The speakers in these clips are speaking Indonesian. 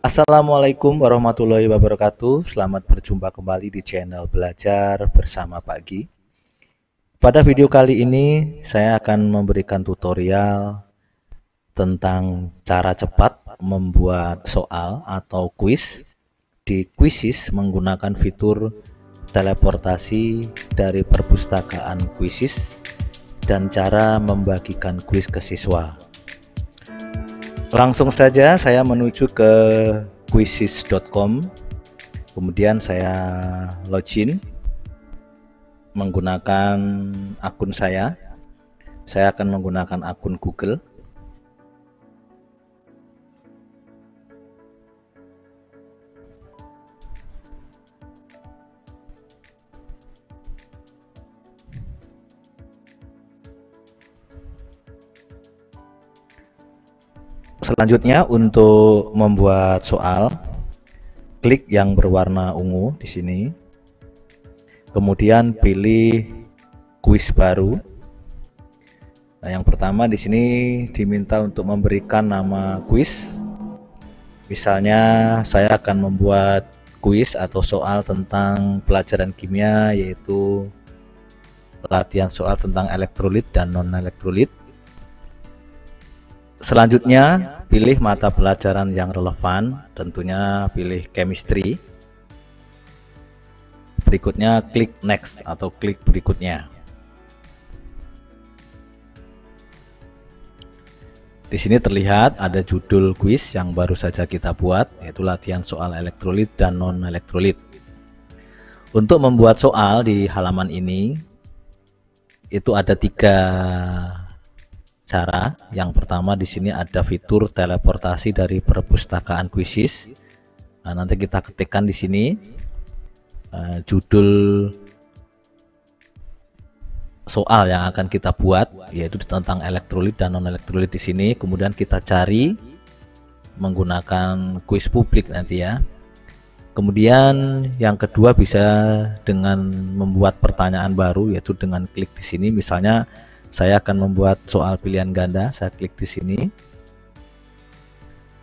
Assalamualaikum warahmatullahi wabarakatuh. Selamat berjumpa kembali di channel Belajar Bersama Pak Gi. Pada video kali ini saya akan memberikan tutorial tentang cara cepat membuat soal atau kuis di Quizizz menggunakan fitur teleportasi dari perpustakaan Quizizz dan cara membagikan kuis ke siswa. Langsung saja saya menuju ke quizizz.com, kemudian saya login menggunakan akun saya akan menggunakan akun Google. Selanjutnya untuk membuat soal, klik yang berwarna ungu di sini. Kemudian pilih kuis baru. Nah, yang pertama di sini diminta untuk memberikan nama kuis. Misalnya saya akan membuat kuis atau soal tentang pelajaran kimia, yaitu latihan soal tentang elektrolit dan non-elektrolit. Selanjutnya pilih mata pelajaran yang relevan, tentunya pilih chemistry. Berikutnya klik next atau klik berikutnya. Di sini terlihat ada judul kuis yang baru saja kita buat, yaitu latihan soal elektrolit dan non-elektrolit. Untuk membuat soal di halaman ini itu ada 3 cara. Yang pertama di sini ada fitur teleportasi dari perpustakaan Quizizz. Nah, nanti kita ketikkan di sini judul soal yang akan kita buat, yaitu tentang elektrolit dan non-elektrolit di sini. Kemudian kita cari menggunakan kuis publik nanti ya. Kemudian yang kedua bisa dengan membuat pertanyaan baru, yaitu dengan klik di sini. Misalnya saya akan membuat soal pilihan ganda, saya klik di sini.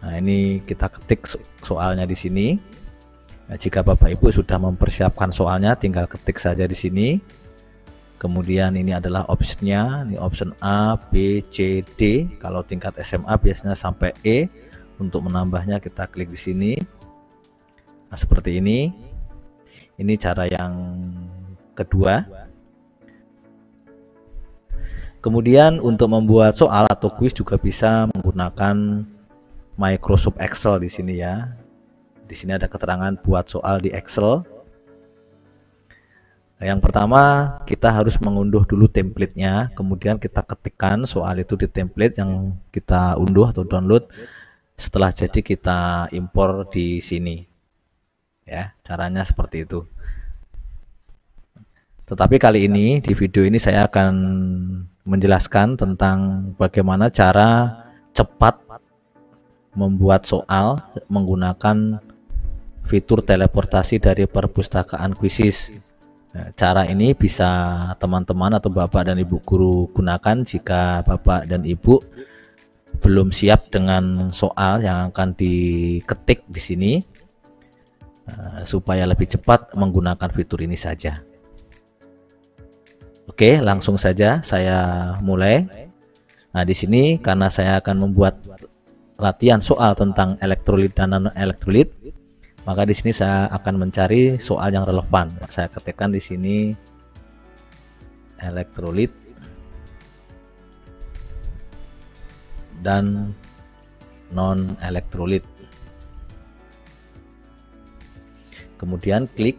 Nah, ini kita ketik soalnya di sini. Nah, jika Bapak Ibu sudah mempersiapkan soalnya, tinggal ketik saja di sini. Kemudian ini adalah optionnya, ini option A, B, C, D. Kalau tingkat SMA biasanya sampai E. Untuk menambahnya kita klik di sini. Nah, seperti ini. Ini cara yang kedua. Kemudian untuk membuat soal atau kuis juga bisa menggunakan Microsoft Excel di sini ya. Di sini ada keterangan buat soal di Excel. Nah, yang pertama kita harus mengunduh dulu template-nya, kemudian kita ketikkan soal itu di template yang kita unduh atau download. Setelah jadi kita impor di sini. Ya, caranya seperti itu. Tetapi kali ini di video ini saya akan menjelaskan tentang bagaimana cara cepat membuat soal menggunakan fitur teleportasi dari perpustakaan Quizizz. Nah, cara ini bisa teman-teman atau Bapak dan Ibu guru gunakan jika Bapak dan Ibu belum siap dengan soal yang akan diketik di sini, supaya lebih cepat menggunakan fitur ini saja. Oke, langsung saja saya mulai. Nah, di sini karena saya akan membuat latihan soal tentang elektrolit dan non-elektrolit, maka di sini saya akan mencari soal yang relevan. Saya ketikkan di sini elektrolit dan non-elektrolit. Kemudian klik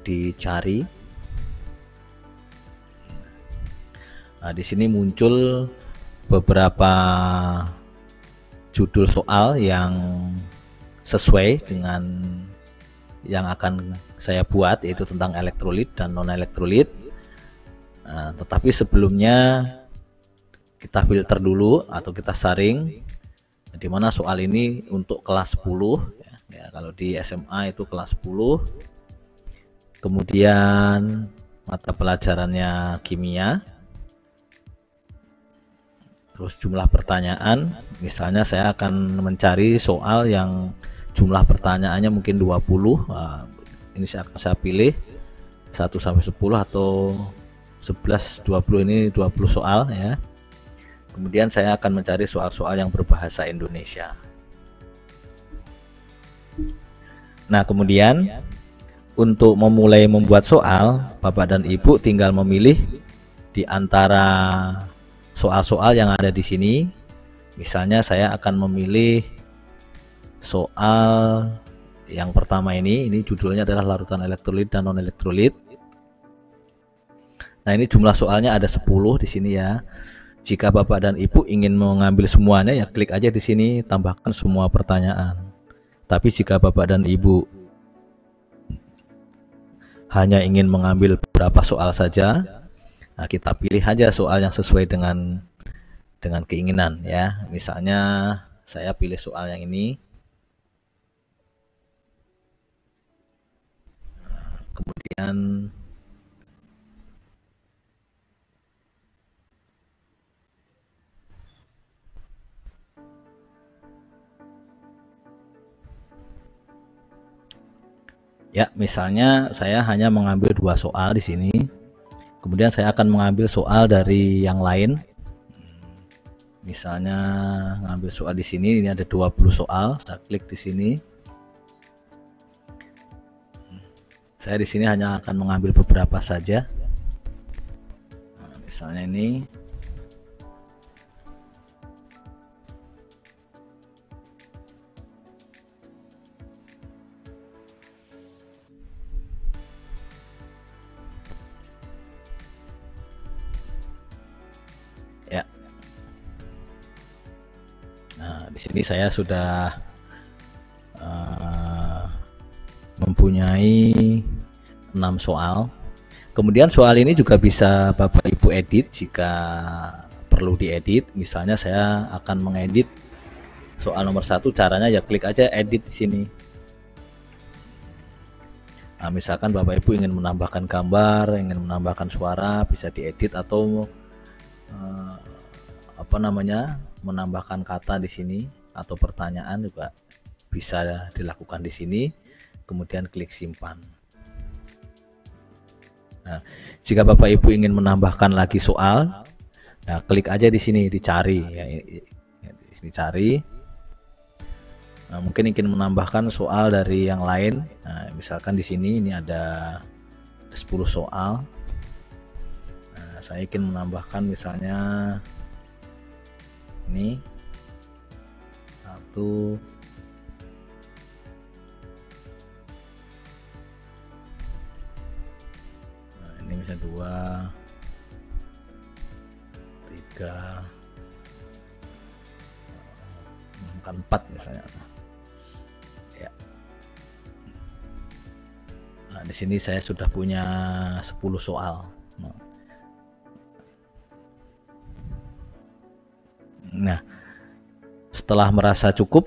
dicari. Nah, di sini muncul beberapa judul soal yang sesuai dengan yang akan saya buat, yaitu tentang elektrolit dan non-elektrolit. Nah, tetapi sebelumnya kita filter dulu atau kita saring, di mana soal ini untuk kelas 10 ya, kalau di SMA itu kelas 10. Kemudian mata pelajarannya kimia. Terus jumlah pertanyaan, misalnya saya akan mencari soal yang jumlah pertanyaannya mungkin 20. Ini saya pilih 1 sampai 10 atau 11, 20, ini 20 soal ya. Kemudian saya akan mencari soal-soal yang berbahasa Indonesia. Nah, kemudian untuk memulai membuat soal, Bapak dan Ibu tinggal memilih di antara soal-soal yang ada di sini. Misalnya saya akan memilih soal yang pertama ini judulnya adalah larutan elektrolit dan non elektrolit. Nah, ini jumlah soalnya ada 10 di sini ya. Jika Bapak dan Ibu ingin mengambil semuanya ya klik aja di sini, tambahkan semua pertanyaan. Tapi jika Bapak dan Ibu hanya ingin mengambil beberapa soal saja, nah kita pilih aja soal yang sesuai dengan keinginan ya. Misalnya saya pilih soal yang ini. Kemudian ya, misalnya saya hanya mengambil 2 soal di sini. Kemudian saya akan mengambil soal dari yang lain. Misalnya ngambil soal di sini, ini ada 20 soal. Saya klik di sini. Saya di sini hanya akan mengambil beberapa saja. Nah, misalnya ini. Ya. Nah, di sini saya sudah mempunyai 6 soal. Kemudian soal ini juga bisa Bapak Ibu edit jika perlu diedit. Misalnya saya akan mengedit soal nomor 1, caranya ya klik aja edit di sini. Nah, misalkan Bapak Ibu ingin menambahkan gambar, ingin menambahkan suara, bisa diedit atau menambahkan kata di sini atau pertanyaan juga bisa dilakukan di sini. Kemudian klik simpan. Nah, jika Bapak Ibu ingin menambahkan lagi soal, nah klik aja di sini dicari ya, di sini cari. Nah, mungkin ingin menambahkan soal dari yang lain. Nah, misalkan di sini ini ada 10 soal. Nah, saya ingin menambahkan misalnya ini 1, nah ini misalnya 2, 3, bukan 4 misalnya. Ya. Nah, di sini saya sudah punya 10 soal. Nah, setelah merasa cukup,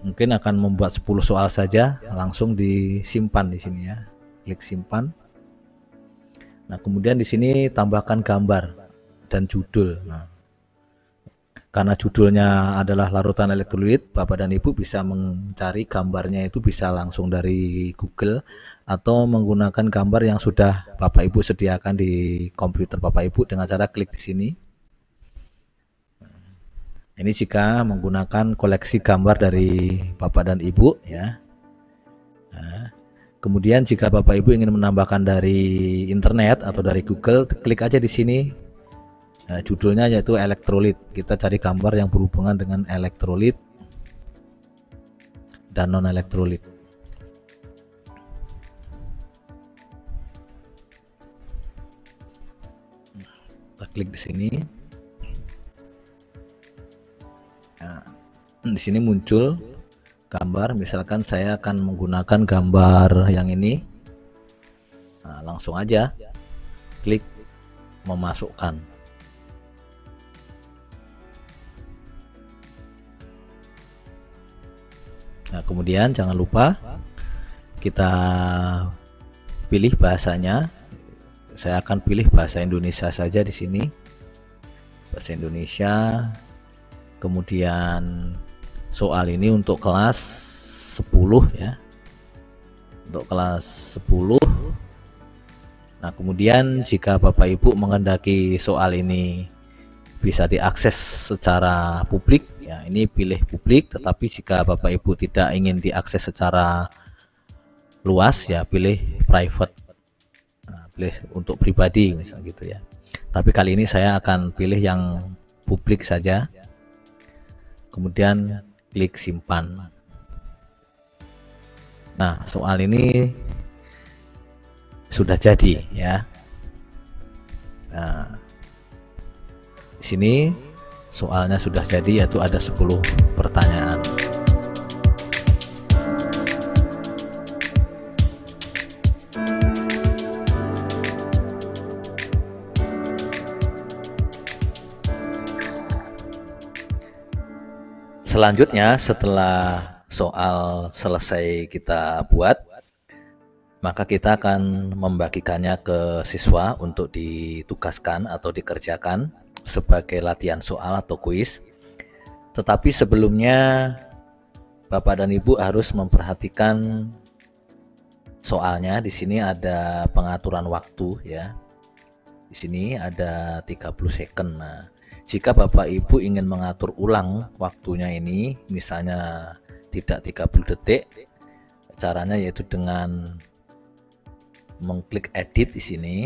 mungkin akan membuat 10 soal saja, langsung disimpan di sini ya. Klik simpan. Nah, kemudian di sini tambahkan gambar dan judul. Nah, karena judulnya adalah larutan elektrolit, Bapak dan Ibu bisa mencari gambarnya itu bisa langsung dari Google atau menggunakan gambar yang sudah Bapak Ibu sediakan di komputer Bapak Ibu dengan cara klik di sini. Ini jika menggunakan koleksi gambar dari Bapak dan Ibu ya. Nah, kemudian jika Bapak Ibu ingin menambahkan dari internet atau dari Google, klik aja di sini. Nah, judulnya yaitu elektrolit. Kita cari gambar yang berhubungan dengan elektrolit dan non elektrolit. Kita klik di sini. Nah, di sini muncul gambar. Misalkan saya akan menggunakan gambar yang ini. Nah, langsung aja klik memasukkan. Nah, kemudian jangan lupa kita pilih bahasanya. Saya akan pilih bahasa Indonesia saja di sini. Bahasa Indonesia. Kemudian soal ini untuk kelas 10 ya. Untuk kelas 10. Nah, kemudian jika Bapak Ibu menghendaki soal ini bisa diakses secara publik ya, ini pilih publik, tetapi jika Bapak Ibu tidak ingin diakses secara luas ya pilih private. Nah, pilih untuk pribadi misalnya gitu ya. Tapi kali ini saya akan pilih yang publik saja. Kemudian klik simpan. Nah, soal ini sudah jadi ya. Nah, di sini soalnya sudah jadi, yaitu ada 10 pertanyaan. Selanjutnya setelah soal selesai kita buat, maka kita akan membagikannya ke siswa untuk ditugaskan atau dikerjakan sebagai latihan soal atau kuis. Tetapi sebelumnya Bapak dan Ibu harus memperhatikan soalnya. Di sini ada pengaturan waktu ya. Di sini ada 30 second. Nah, jika Bapak Ibu ingin mengatur ulang waktunya ini, misalnya tidak 30 detik, caranya yaitu dengan mengklik edit di sini.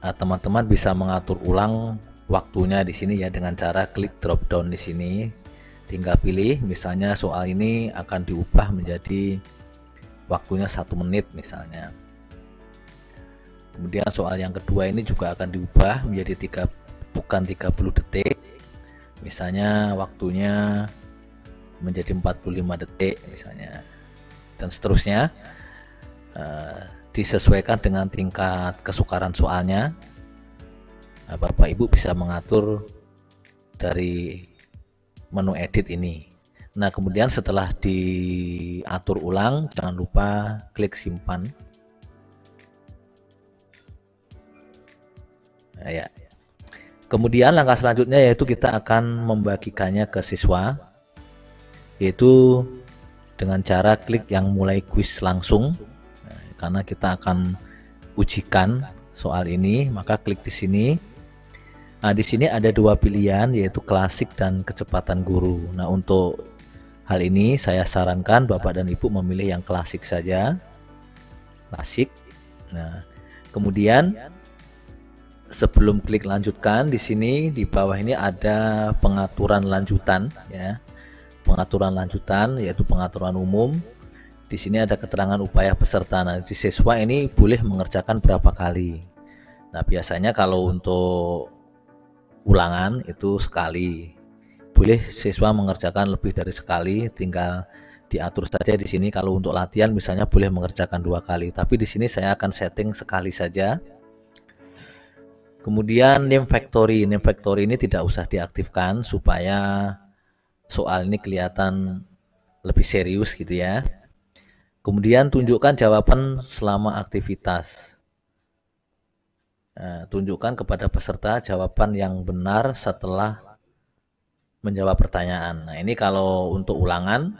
Nah, teman-teman bisa mengatur ulang waktunya di sini ya dengan cara klik drop down di sini. Tinggal pilih, misalnya soal ini akan diubah menjadi waktunya 1 menit misalnya. Kemudian soal yang kedua ini juga akan diubah menjadi bukan 30 detik. Misalnya waktunya menjadi 45 detik misalnya, dan seterusnya. Disesuaikan dengan tingkat kesukaran soalnya. Nah, Bapak Ibu bisa mengatur dari menu edit ini. Nah, kemudian setelah diatur ulang, jangan lupa klik simpan. Nah, ya. Kemudian langkah selanjutnya yaitu kita akan membagikannya ke siswa, yaitu dengan cara klik yang mulai kuis langsung. Nah, karena kita akan ujikan soal ini, maka klik di sini. Nah, di sini ada 2 pilihan, yaitu klasik dan kecepatan guru. Nah, untuk hal ini saya sarankan Bapak dan Ibu memilih yang klasik saja. Klasik. Nah, kemudian sebelum klik lanjutkan, di sini di bawah ini ada pengaturan lanjutan ya. Pengaturan lanjutan yaitu pengaturan umum. Di sini ada keterangan upaya peserta. Nah, di siswa ini boleh mengerjakan berapa kali. Nah, biasanya kalau untuk ulangan itu sekali. Boleh siswa mengerjakan lebih dari sekali, tinggal diatur saja di sini. Kalau untuk latihan misalnya boleh mengerjakan 2 kali, tapi di sini saya akan setting sekali saja. Kemudian name factory ini tidak usah diaktifkan supaya soal ini kelihatan lebih serius gitu ya. Kemudian tunjukkan jawaban selama aktivitas. Nah, tunjukkan kepada peserta jawaban yang benar setelah menjawab pertanyaan. Nah, ini kalau untuk ulangan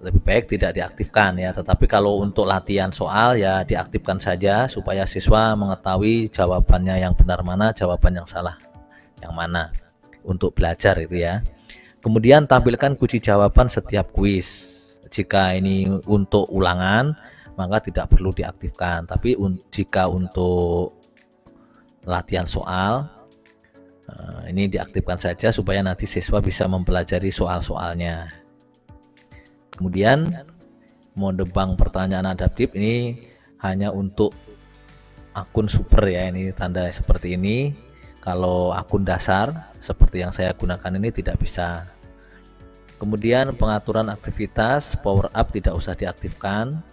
lebih baik tidak diaktifkan ya, tetapi kalau untuk latihan soal ya diaktifkan saja supaya siswa mengetahui jawabannya yang benar mana, jawaban yang salah yang mana untuk belajar itu ya. Kemudian tampilkan kunci jawaban setiap kuis. Jika ini untuk ulangan maka tidak perlu diaktifkan, tapi jika untuk latihan soal ini diaktifkan saja supaya nanti siswa bisa mempelajari soal-soalnya. Kemudian mode bank pertanyaan adaptif ini hanya untuk akun super ya, ini tanda seperti ini. Kalau akun dasar seperti yang saya gunakan ini tidak bisa. Kemudian pengaturan aktivitas power up tidak usah diaktifkan.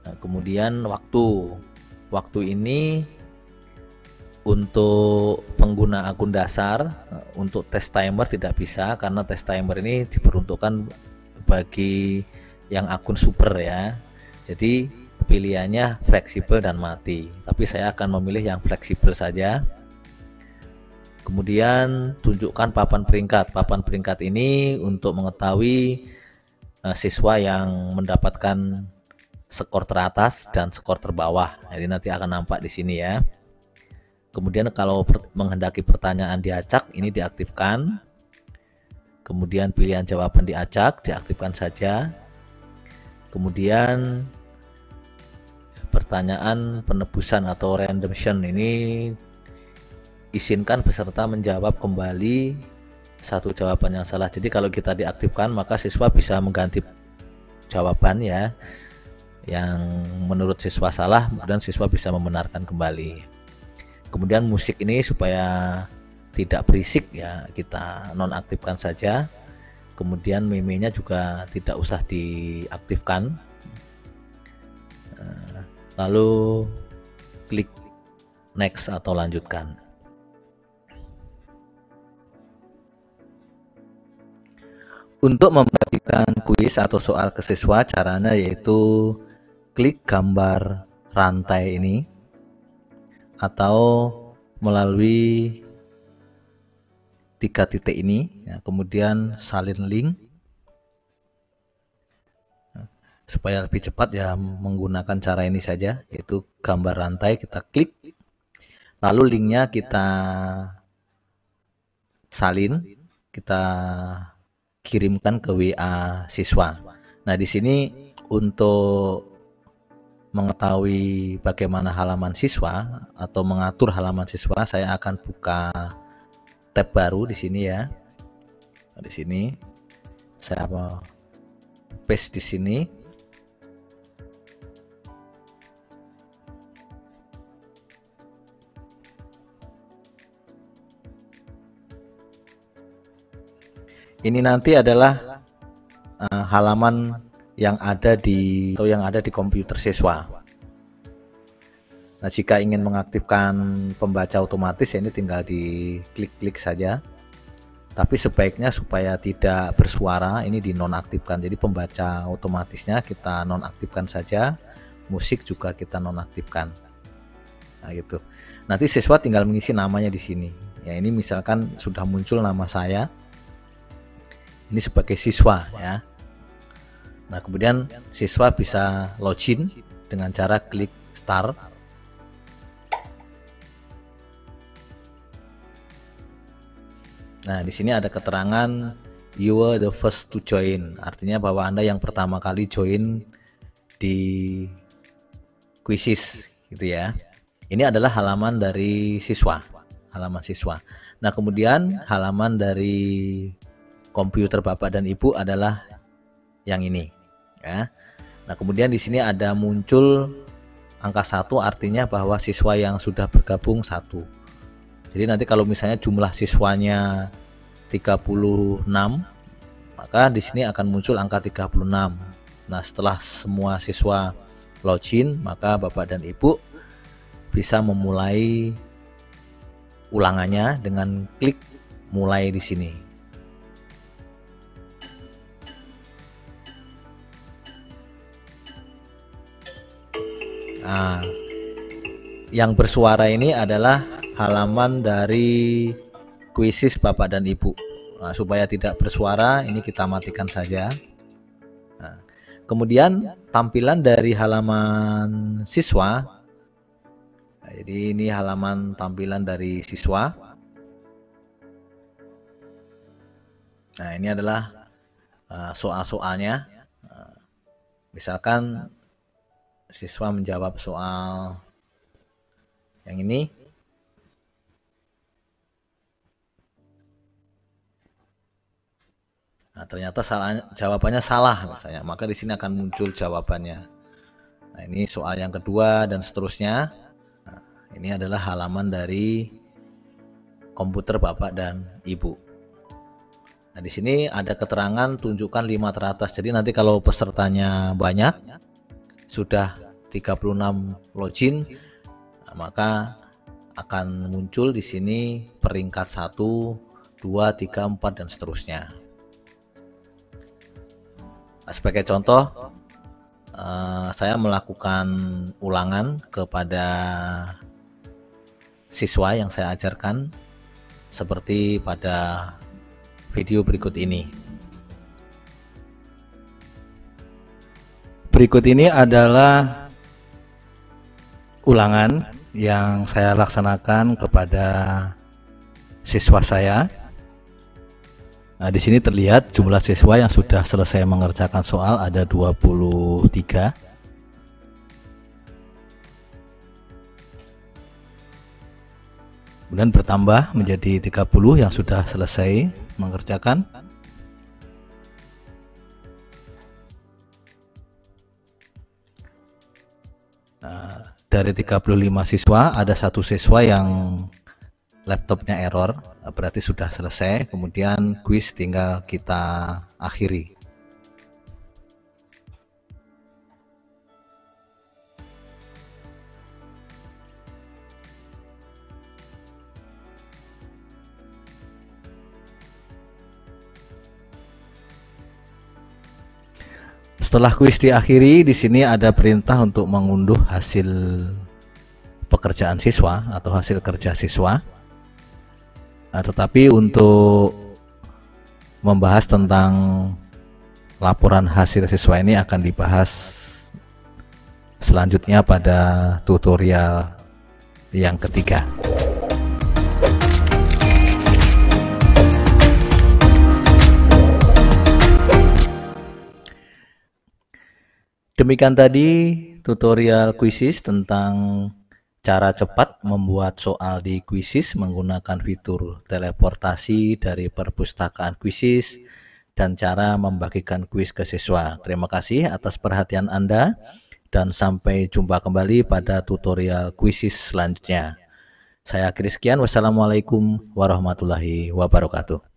Nah, kemudian waktu ini untuk pengguna akun dasar, untuk test timer tidak bisa karena test timer ini diperuntukkan bagi yang akun super ya. Jadi pilihannya fleksibel dan mati, tapi saya akan memilih yang fleksibel saja. Kemudian tunjukkan papan peringkat. Papan peringkat ini untuk mengetahui siswa yang mendapatkan skor teratas dan skor terbawah. Jadi nanti akan nampak di sini ya. Kemudian kalau menghendaki pertanyaan diacak, ini diaktifkan. Kemudian pilihan jawaban diacak, diaktifkan saja. Kemudian pertanyaan penebusan atau randomation ini izinkan peserta menjawab kembali satu jawaban yang salah. Jadi kalau kita diaktifkan, maka siswa bisa mengganti jawaban ya yang menurut siswa salah, kemudian siswa bisa membenarkan kembali. Kemudian musik ini supaya tidak berisik ya, kita nonaktifkan saja. Kemudian meme-nya juga tidak usah diaktifkan. Lalu klik next atau lanjutkan. Untuk membagikan kuis atau soal ke siswa, caranya yaitu klik gambar rantai ini atau melalui 3 titik ini ya, kemudian salin link. Supaya lebih cepat ya menggunakan cara ini saja, yaitu gambar rantai kita klik, lalu linknya kita salin, kita kirimkan ke WA siswa. Nah, di sini untuk mengetahui bagaimana halaman siswa atau mengatur halaman siswa, saya akan buka tab baru di sini ya. Di sini saya paste di sini. Ini nanti adalah halaman yang ada di komputer siswa. Nah, jika ingin mengaktifkan pembaca otomatis ya ini tinggal diklik-klik saja. Tapi sebaiknya supaya tidak bersuara ini dinonaktifkan. Jadi pembaca otomatisnya kita nonaktifkan saja, musik juga kita nonaktifkan. Nah, gitu. Nanti siswa tinggal mengisi namanya di sini. Ya, ini misalkan sudah muncul nama saya. Ini sebagai siswa ya. Nah, kemudian siswa bisa login dengan cara klik start. Nah, di sini ada keterangan you were the first to join. Artinya bahwa Anda yang pertama kali join di Quizzes gitu ya. Ini adalah halaman dari siswa, halaman siswa. Nah, kemudian halaman dari komputer Bapak dan Ibu adalah yang ini ya. Nah, kemudian di sini ada muncul angka 1, artinya bahwa siswa yang sudah bergabung 1. Jadi nanti kalau misalnya jumlah siswanya 36, maka di sini akan muncul angka 36. Nah, setelah semua siswa login, maka Bapak dan Ibu bisa memulai ulangannya dengan klik mulai di sini. Nah, yang bersuara ini adalah halaman dari Quizzes Bapak dan Ibu. Nah, supaya tidak bersuara ini kita matikan saja. Nah, kemudian tampilan dari halaman siswa. Nah, jadi ini halaman tampilan dari siswa. Nah, ini adalah soal-soalnya. Misalkan siswa menjawab soal yang ini. Nah, ternyata jawabannya salah misalnya, maka di sini akan muncul jawabannya. Nah, ini soal yang kedua dan seterusnya. Nah, ini adalah halaman dari komputer Bapak dan Ibu. Nah, di sini ada keterangan tunjukkan 5 teratas. Jadi nanti kalau pesertanya banyak, sudah 36 login, maka akan muncul di sini peringkat 1, 2, 3, 4 dan seterusnya. Nah, sebagai contoh, saya melakukan ulangan kepada siswa yang saya ajarkan. seperti pada video berikut ini. Berikut ini adalah ulangan yang saya laksanakan kepada siswa saya. Nah, di sini terlihat jumlah siswa yang sudah selesai mengerjakan soal ada 23. Kemudian bertambah menjadi 30 yang sudah selesai mengerjakan. Nah, dari 35 siswa ada 1 siswa yang laptopnya error, berarti sudah selesai. Kemudian kuis tinggal kita akhiri. Setelah kuis diakhiri, di sini ada perintah untuk mengunduh hasil pekerjaan siswa atau hasil kerja siswa. Nah, tetapi untuk membahas tentang laporan hasil siswa ini akan dibahas selanjutnya pada tutorial yang ketiga. Demikian tadi tutorial Quizizz tentang cara cepat membuat soal di Quizizz menggunakan fitur teleportasi dari perpustakaan Quizizz dan cara membagikan kuis ke siswa. Terima kasih atas perhatian Anda dan sampai jumpa kembali pada tutorial Quizizz selanjutnya. Saya akhiri sekian. Wassalamualaikum warahmatullahi wabarakatuh.